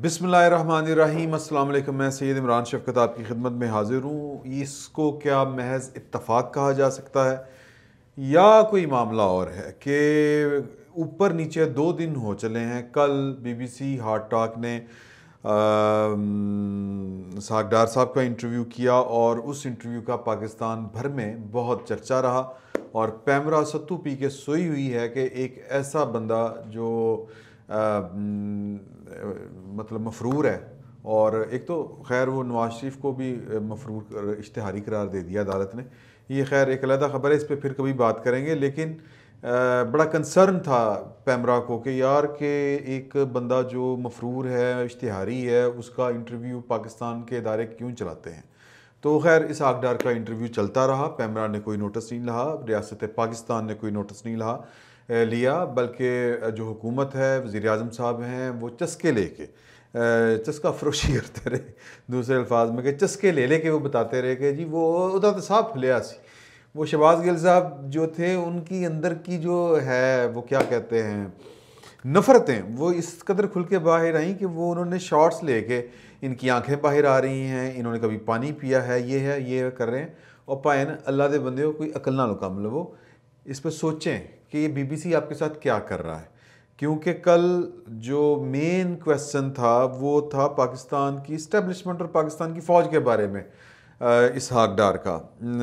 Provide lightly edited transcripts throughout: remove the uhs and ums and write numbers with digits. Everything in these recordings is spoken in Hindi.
बिस्मिल्लाहिर्रहमानिर्रहीम। अस्सलाम वालेकुम। मैं सैयद इमरान शफ़क़त आपकी खिदमत में हाज़िर हूँ। इसको क्या महज इत्तफ़ाक़ कहा जा सकता है या कोई मामला और है कि ऊपर नीचे 2 दिन हो चले हैं। कल BBC हार्ट टॉक ने इसहाक़ डार साहब का इंटरव्यू किया और उस इंटरव्यू का पाकिस्तान भर में बहुत चर्चा रहा और पैमरा सत्तू पी के सोई हुई है कि एक ऐसा बंदा जो मतलब मफरूर है, और एक तो खैर वो नवाज शरीफ को भी मफरूर इश्तिहारी करार दे दिया अदालत ने। ये खैर एक अलग ख़बर है, इस पर फिर कभी बात करेंगे। लेकिन बड़ा कंसर्न था पैमरा को कि यार के एक बंदा जो मफरूर है, इश्तिहारी है, उसका इंटरव्यू पाकिस्तान के इदारे क्यों चलाते हैं। तो खैर इसहाक़ डार का इंटरव्यू चलता रहा, पैमरा ने कोई नोटिस नहीं लिया, रियासत पाकिस्तान ने कोई नोटिस नहीं लिया, बल्कि जो हुकूमत है, वज़ीर आज़म साहब हैं, वो चस्के लेके चस्का फरोशी करते रहे, दूसरे अल्फाज में कि चस्के ले लेके वो बताते रहे कि जी वो उदा तो साहब फलिया सी। वो शहबाज गिल साहब जो थे, उनकी अंदर की जो है वो क्या कहते हैं नफ़रतें, वो इस कदर खुल के बाहर आई कि वो उन्होंने शॉट्स लेके इनकी आंखें बाहर आ रही हैं, इन्होंने कभी पानी पिया है, ये कर रहे हैं। और पाए ना अल्लाह दे बंदे हो, कोई अकल ना लो काम लो। वो इस पर सोचें कि ये BBC आपके साथ क्या कर रहा है, क्योंकि कल जो मेन क्वेश्चन था वो था पाकिस्तान की इस्टेब्लिशमेंट और पाकिस्तान की फ़ौज के बारे में। इसहाक़ डार का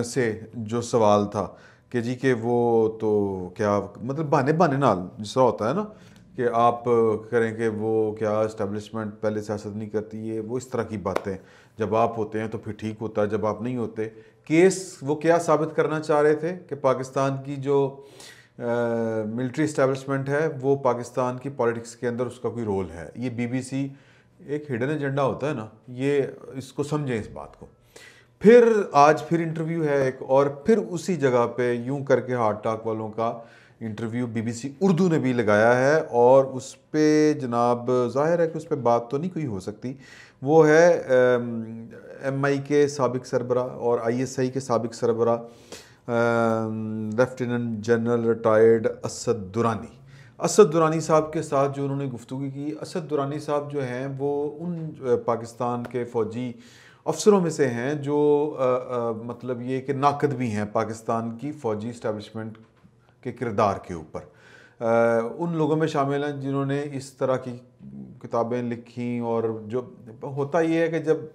से जो सवाल था कि जी के वो तो क्या मतलब बहाने बहाने नाल जिसका होता है ना कि आप करें कि वो क्या इस्टेब्लिशमेंट पहले सियासत नहीं करती है, वो इस तरह की बातें। जब आप होते हैं तो फिर ठीक होता है, जब आप नहीं होते। केस वो क्या साबित करना चाह रहे थे कि पाकिस्तान की जो मिलिट्री इस्टेब्लिशमेंट है वो पाकिस्तान की पॉलिटिक्स के अंदर उसका कोई रोल है। ये BBC एक हिडन एजेंडा होता है ना, ये इसको समझें इस बात को। फिर आज फिर इंटरव्यू है एक, और फिर उसी जगह पे यूं करके हार्ट टॉक वालों का इंटरव्यू BBC उर्दू ने भी लगाया है, और उस पर जनाब ज़ाहिर है कि उस पर बात तो नहीं कोई हो सकती। वो है MI के साबिक सरबरा और ISI के साबिक सरबरा lieutenant general retired Asad Durrani साहब के साथ जो उन्होंने गुफ्तगू की। असद दुरानी साहब जो हैं वो उन पाकिस्तान के फ़ौजी अफसरों में से हैं जो मतलब ये कि नाकद भी हैं पाकिस्तान की फ़ौजी इस्टेब्लिशमेंट के किरदार के ऊपर। उन लोगों में शामिल हैं जिन्होंने इस तरह की किताबें लिखी। और जो होता ये है कि जब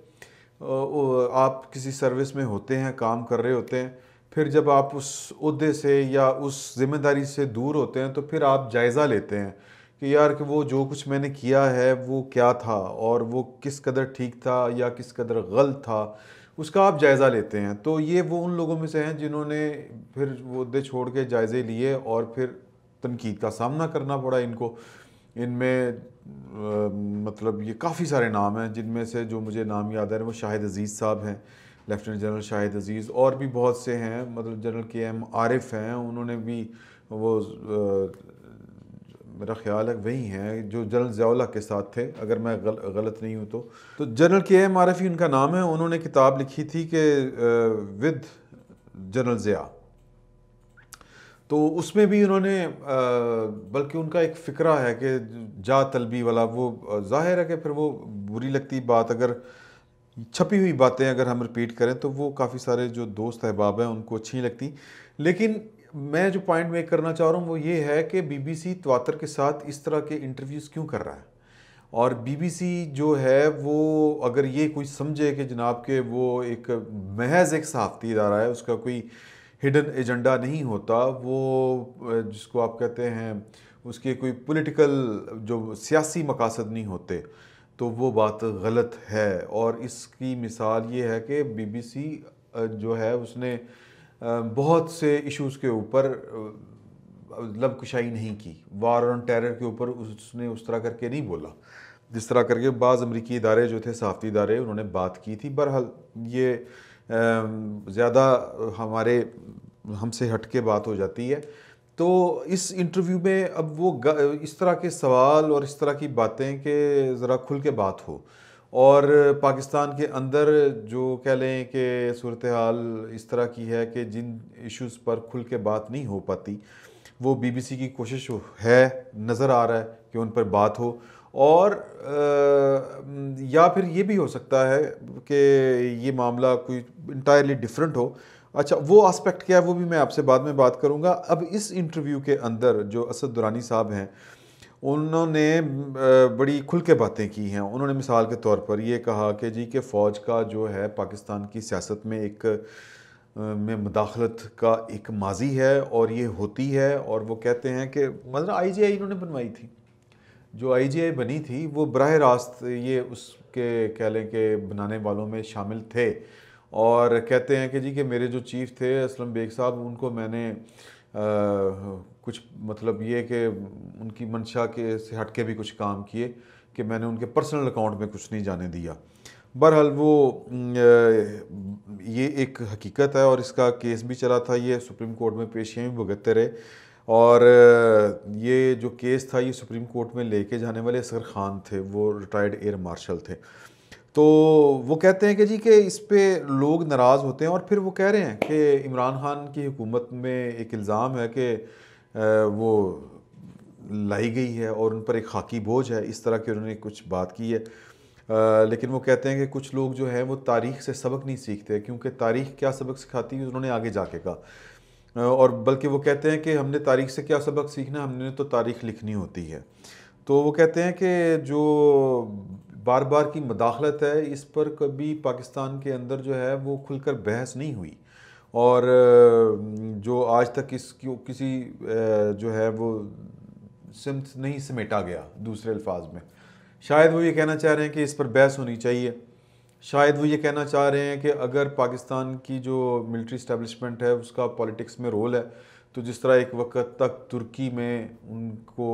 आप किसी सर्विस में होते हैं, काम कर रहे होते हैं, फिर जब आप उस ओहदे से या उस ज़िम्मेदारी से दूर होते हैं तो फिर आप जायज़ा लेते हैं कि यार कि वो जो कुछ मैंने किया है वो क्या था और वो किस कदर ठीक था या किस कदर गलत था, उसका आप जायज़ा लेते हैं। तो ये वो उन लोगों में से हैं जिन्होंने फिर वो ओहदे छोड़ के जायज़े लिए और फिर तनकीद का सामना करना पड़ा इनको। इनमें मतलब ये काफ़ी सारे नाम हैं, जिनमें से जो मुझे नाम याद आ रहे हैं वो शाहिद अजीज़ साहब हैं, लेफ्टिनेंट जनरल शाहिद अजीज़, और भी बहुत से हैं, मतलब जनरल KM आरिफ हैं, उन्होंने भी वो मेरा ख्याल है वही हैं जो जनरल ज़ियाउल्लाह के साथ थे, अगर मैं गलत नहीं हूँ तो जनरल KM आरिफ ही उनका नाम है। उन्होंने किताब लिखी थी कि विद जनरल ज़िया, तो उसमें भी उन्होंने बल्कि उनका एक फ़िक्रा है कि जा तलबी वाला, वो ज़ाहिर है कि फिर वो बुरी लगती बात, अगर छपी हुई बातें अगर हम रिपीट करें तो वो काफ़ी सारे जो दोस्त अहबाब हैं उनको अच्छी नहीं लगती। लेकिन मैं जो पॉइंट मेक करना चाह रहा हूँ वो ये है कि BBC तवातर के साथ इस तरह के इंटरव्यूज़ क्यों कर रहा है। और BBC जो है वो अगर ये कोई समझे कि जनाब के वो एक महज एक सहाफ़ती इदारा है, उसका कोई हिडन एजेंडा नहीं होता, वो जिसको आप कहते हैं उसके कोई पॉलिटिकल जो सियासी मकासद नहीं होते, तो वो बात गलत है। और इसकी मिसाल ये है कि BBC जो है उसने बहुत से इश्यूज़ के ऊपर लबकुशाई नहीं की। वार ऑन टेरर के ऊपर उसने उस तरह करके नहीं बोला जिस तरह करके बाज़ अमरीकी इदारे जो थे, सहाफ़ती इदारे, उन्होंने बात की थी। बहरहाल ये ज़्यादा हमसे हट के बात हो जाती है। तो इस इंटरव्यू में अब वो इस तरह के सवाल और इस तरह की बातें कि ज़रा खुल के बात हो, और पाकिस्तान के अंदर जो कह लें कि सूरत हाल इस तरह की है कि जिन इश्यूज़ पर खुल के बात नहीं हो पाती, वो BBC की कोशिश है, नज़र आ रहा है कि उन पर बात हो। और या फिर ये भी हो सकता है कि ये मामला कोई इंटायरली डिफरेंट हो। अच्छा, वो एस्पेक्ट क्या है वो भी मैं आपसे बाद में बात करूंगा। अब इस इंटरव्यू के अंदर जो असद दुरानी साहब हैं, उन्होंने बड़ी खुल के बातें की हैं। उन्होंने मिसाल के तौर पर ये कहा कि जी के फ़ौज का जो है पाकिस्तान की सियासत में एक में मुदाखलत का एक माजी है और ये होती है। और वो कहते हैं कि मतलब आईजीआई इन्होंने बनवाई थी, जो आईजीआई बनी थी वो बराह रास्त ये उसके कह लें कि बनाने वालों में शामिल थे। और कहते हैं कि जी कि मेरे जो चीफ़ थे असलम बेग साहब, उनको मैंने कुछ मतलब ये कि उनकी मंशा के से हट के भी कुछ काम किए कि मैंने उनके पर्सनल अकाउंट में कुछ नहीं जाने दिया। बहरहाल वो ये एक हकीकत है और इसका केस भी चला था, ये सुप्रीम कोर्ट में पेशियाँ भी भुगतते रहे। और ये जो केस था ये सुप्रीम कोर्ट में लेके जाने वाले असगर ख़ान थे, वो रिटायर्ड एयर मार्शल थे। तो वो कहते हैं कि जी कि इस पे लोग नाराज़ होते हैं और फिर वो कह रहे हैं कि इमरान खान की हुकूमत में एक इल्ज़ाम है कि वो लाई गई है और उन पर एक खाकी बोझ है, इस तरह की उन्होंने कुछ बात की है। लेकिन वो कहते हैं कि कुछ लोग जो हैं वो तारीख़ से सबक नहीं सीखते, क्योंकि तारीख़ क्या सबक सिखाती है उन्होंने आगे जाके कहा। और बल्कि वो कहते हैं कि हमने तारीख़ से क्या सबक सीखना, हमने तो तारीख़ लिखनी होती है। तो वो कहते हैं कि जो बार बार की मदाखलत है, इस पर कभी पाकिस्तान के अंदर जो है वो खुलकर बहस नहीं हुई। और जो आज तक किसी जो है वो सिमत नहीं समेटा गया, दूसरे अल्फाज में। शायद वो ये कहना चाह रहे हैं कि इस पर बहस होनी चाहिए। शायद वो ये कहना चाह रहे हैं कि अगर पाकिस्तान की जो मिलिट्री इस्टेब्लिशमेंट है उसका पॉलिटिक्स में रोल है, तो जिस तरह एक वक्त तक तुर्की में उनको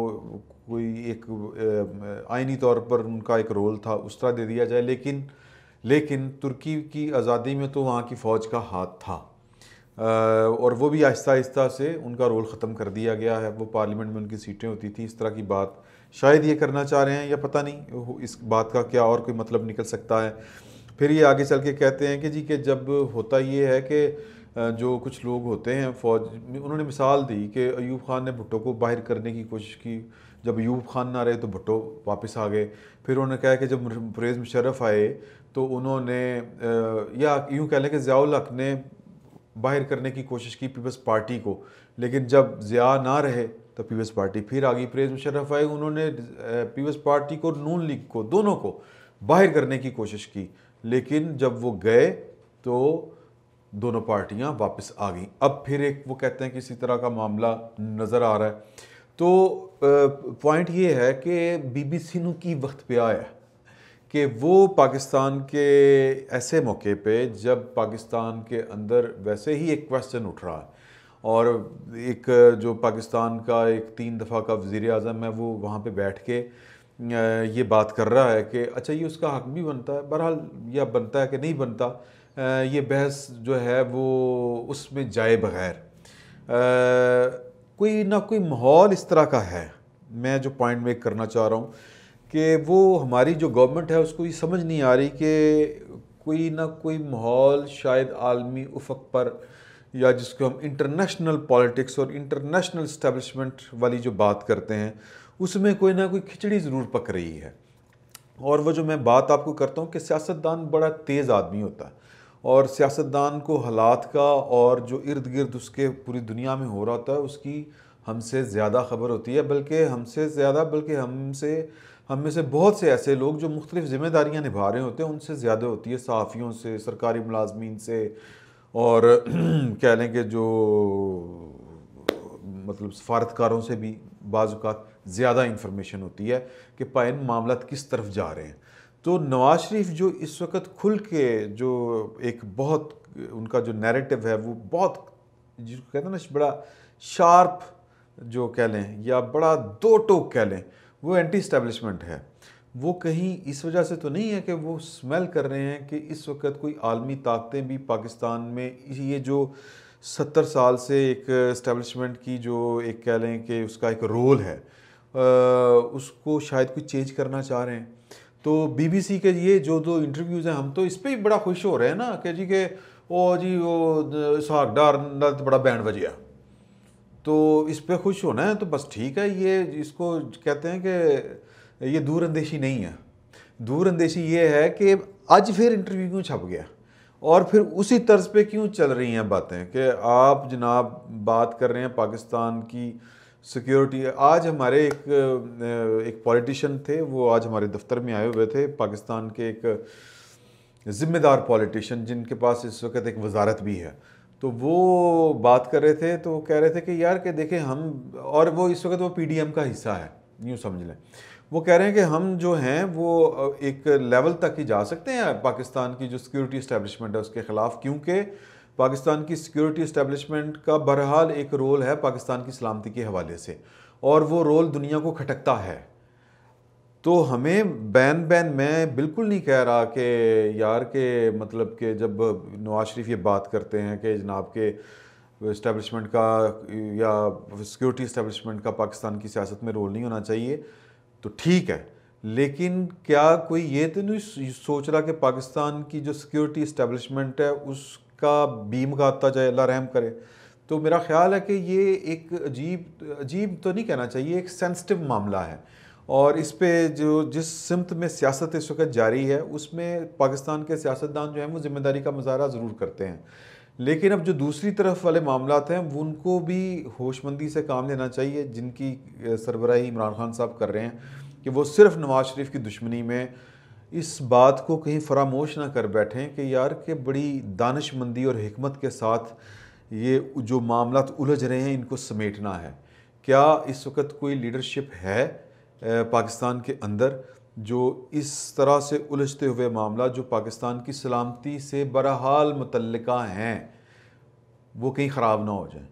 कोई एक आइनी तौर पर उनका एक रोल था, उस तरह दे दिया जाए। लेकिन तुर्की की आज़ादी में तो वहाँ की फ़ौज का हाथ था, और वो भी आहिस्ता आहिस्ता से उनका रोल ख़त्म कर दिया गया है। वो पार्लियामेंट में उनकी सीटें होती थी, इस तरह की बात शायद ये करना चाह रहे हैं, या पता नहीं इस बात का क्या और कोई मतलब निकल सकता है। फिर ये आगे चल के कहते हैं कि जी कि जब होता ये है कि जो कुछ लोग होते हैं फ़ौज, उन्होंने मिसाल दी कि अयूब खान ने भुट्टो को बाहर करने की कोशिश की, जब अयूब खान ना रहे तो भुट्टो वापस आ गए। फिर उन्होंने कहा कि जब परवेज़ मुशर्रफ आए तो उन्होंने या यूँ कह लें कि ज़ियाउल हक ने बाहर करने की कोशिश की पीपल्स पार्टी को, लेकिन जब ज़िया ना रहे तो पीपल्स पार्टी फिर आ गई। परवेज़ मुशर्रफ आए, उन्होंने पीपल्स पार्टी को, नून लीग को, दोनों को बाहर करने की कोशिश की, लेकिन जब वो गए तो दोनों पार्टियां वापस आ गई। अब फिर एक वो कहते हैं कि इसी तरह का मामला नज़र आ रहा है। तो पॉइंट ये है कि बीबीसी नू की वक्त पे आया कि वो पाकिस्तान के ऐसे मौके पे जब पाकिस्तान के अंदर वैसे ही एक क्वेश्चन उठ रहा है, और एक जो पाकिस्तान का एक 3 दफ़ा का वज़ीर आज़म है वो वहाँ पे बैठ के ये बात कर रहा है कि अच्छा ये उसका हक भी बनता है। बहरहाल या बनता है कि नहीं बनता, ये बहस जो है वो उसमें जाए बगैर कोई ना कोई माहौल इस तरह का है। मैं जो पॉइंट मेक करना चाह रहा हूँ कि वो हमारी जो गवर्नमेंट है उसको ये समझ नहीं आ रही कि कोई ना कोई माहौल शायद आलमी उफक पर, या जिसको हम इंटरनेशनल पॉलिटिक्स और इंटरनेशनल इस्टेब्लिशमेंट वाली जो बात करते हैं, उसमें कोई ना कोई खिचड़ी ज़रूर पक रही है। और वो जो मैं बात आपको करता हूँ कि सियासतदान बड़ा तेज़ आदमी होता है, और सियासतदान को हालात का और जो इर्द गिर्द उसके पूरी दुनिया में हो रहा होता है उसकी हमसे ज़्यादा खबर होती है। बल्कि हमसे ज़्यादा, बल्कि हम में से बहुत से ऐसे लोग जो मुख्तलिफ़ ज़िम्मेदारियाँ निभा रहे होते हैं उनसे ज़्यादा होती है, सहाफ़ियों से, सरकारी मुलाजमीन से, और कह लें कि जो मतलब सफारतकारों से भी बाज़ औक़ात ज़्यादा इंफॉर्मेशन होती है कि पाइन मामलात किस तरफ जा रहे हैं। तो नवाज शरीफ जो इस वक्त खुल के जो एक बहुत उनका जो नैरेटिव है वो बहुत, जिसको कहते हैं ना बड़ा शार्प जो कह लें या बड़ा दो टोक कह लें, वो एंटी इस्टेब्लिशमेंट है। वो कहीं इस वजह से तो नहीं है कि वो स्मेल कर रहे हैं कि इस वक्त कोई आलमी ताकतें भी पाकिस्तान में ये जो 70 साल से एक इस्टेब्लिशमेंट की जो एक कह लें कि उसका एक रोल है, उसको शायद कुछ चेंज करना चाह रहे हैं। तो बीबीसी के ये जो दो इंटरव्यूज़ हैं, हम तो इस पर ही बड़ा खुश हो रहे हैं ना कि जी के वो इसहाक डार तो बड़ा बैंड बजिया, तो इस पर खुश होना है तो बस ठीक है। ये इसको कहते हैं कि ये दूर अंदेशी नहीं है। दूर अंदेशी ये है कि आज फिर इंटरव्यू क्यों छप गया और फिर उसी तर्ज पे क्यों चल रही हैं बातें कि आप जनाब बात कर रहे हैं पाकिस्तान की सिक्योरिटी। आज हमारे एक पॉलिटिशियन थे, वो आज हमारे दफ्तर में आए हुए थे, पाकिस्तान के एक ज़िम्मेदार पॉलिटिशियन जिनके पास इस वक्त एक वजारत भी है। तो वो बात कर रहे थे, तो वो कह रहे थे कि यार कि देखें हम, और वो इस वक्त वो पीडीएम का हिस्सा है, यूँ समझ लें। वो कह रहे हैं कि हम जो हैं वो एक लेवल तक ही जा सकते हैं पाकिस्तान की जो सिक्योरिटी इस्टेब्लिशमेंट है उसके ख़िलाफ़, क्योंकि पाकिस्तान की सिक्योरिटी इस्टेब्लिशमेंट का बहरहाल एक रोल है पाकिस्तान की सलामती के हवाले से, और वो रोल दुनिया को खटकता है। तो हमें बैन मैं बिल्कुल नहीं कह रहा कि यार के मतलब कि जब नवाज शरीफ ये बात करते हैं कि जनाब के इस्टेब्लिशमेंट का या सिक्योरिटी इस्टेब्लिशमेंट का पाकिस्तान की सियासत में रोल नहीं होना चाहिए, तो ठीक है, लेकिन क्या कोई ये तो नहीं सोच रहा कि पाकिस्तान की जो सिक्योरिटी इस्टेब्लिशमेंट है उसका बीम गाता जाए, अल्लाह रहम करे। तो मेरा ख्याल है कि ये एक अजीब तो नहीं कहना चाहिए, एक सेंसिटिव मामला है, और इस पे जो जिस सिमत में सियासत इस वक्त जारी है उसमें पाकिस्तान के सियासतदान जो हैं वो ज़िम्मेदारी का मुजाहरा ज़रूर करते हैं, लेकिन अब जो दूसरी तरफ वाले मामलात हैं उनको भी होशमंदी से काम लेना चाहिए, जिनकी सरबराही इमरान खान साहब कर रहे हैं, कि वो सिर्फ नवाज शरीफ की दुश्मनी में इस बात को कहीं फरामोश ना कर बैठें कि यार के बड़ी दानिशमंदी और हिकमत के साथ ये जो मामलात उलझ रहे हैं इनको समेटना है। क्या इस वक्त कोई लीडरशिप है पाकिस्तान के अंदर जो इस तरह से उलझते हुए मामला जो पाकिस्तान की सलामती से बहरहाल मुतल्लिका हैं वो कहीं ख़राब ना हो जाए?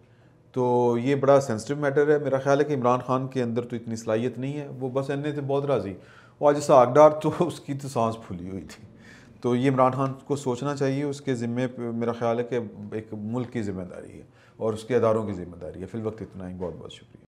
तो ये बड़ा सेंसिटिव मैटर है। मेरा ख्याल है कि इमरान खान के अंदर तो इतनी सलाहियत नहीं है, वो बस इन्हें थे बहुत राज़ी, वो आज सागडार तो उसकी तो सांस फूली हुई थी। तो ये इमरान खान को सोचना चाहिए, उसके ज़िम्मे मेरा ख्याल है कि एक मुल्क की ज़िम्मेदारी है और उसके अदारों की ज़िम्मेदारी है। फ़िल वक्त इतना ही, बहुत बहुत शुक्रिया।